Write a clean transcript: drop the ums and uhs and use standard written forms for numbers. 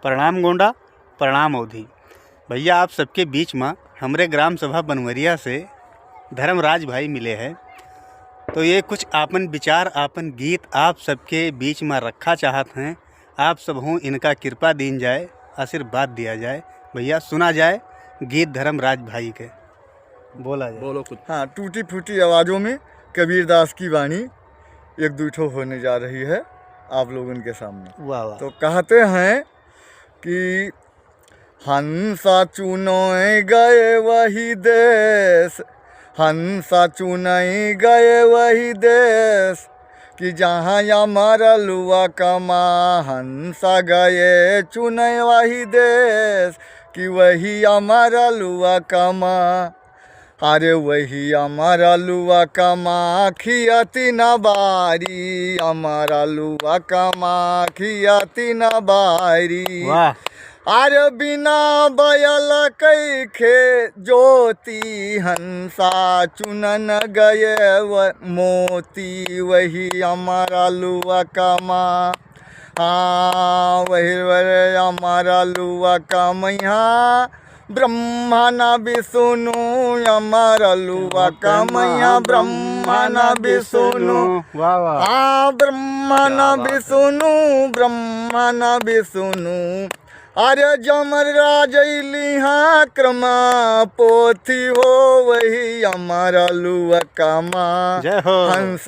प्रणाम गोंडा, प्रणाम अवधि। भैया आप सबके बीच में हमरे ग्राम सभा बनवरिया से धर्मराज भाई मिले हैं, तो ये कुछ आपन विचार आपन गीत आप सबके बीच में रखा चाहत हैं। आप सब हों इनका कृपा दीन जाए, आशीर्वाद दिया जाए। भैया सुना जाए गीत धर्मराज भाई के, बोला जाए। बोलो कुछ। हाँ, टूटी फूटी आवाज़ों में कबीरदास की वाणी एक दूठो होने जा रही है आप लोगों के सामने। वाह वाह। तो कहते हैं कि हंसा चुनोए गए वही देश, हंसा चुनई गए वही देश कि जहाँ हमारा लुआ कमा, हंसा गए चुनई वही देश कि वही हमारा लुआ कमा। अरे वही हमारा लुआ कमा खियाती न बारी, हमारा लुआ कमा खियाती न बारी। वाह। अरे बिना बयल कैखे ज्योति, हंसा चुनन गए मोती, वही हमारा लुआ कमा। हाँ वही हमारा लुआ कमैया, ब्रह्मा न विष्णु हमारा लुआ कमैया, ब्रह्मा न विष्णु। वाह वाह। हाँ ब्रह्मा न विष्णु, ब्रह्मा न विष्णु। अरे जमर राजली हाँ क्रमा पोथी हो, वही हमारा लुआ कमा। जय हो। हंस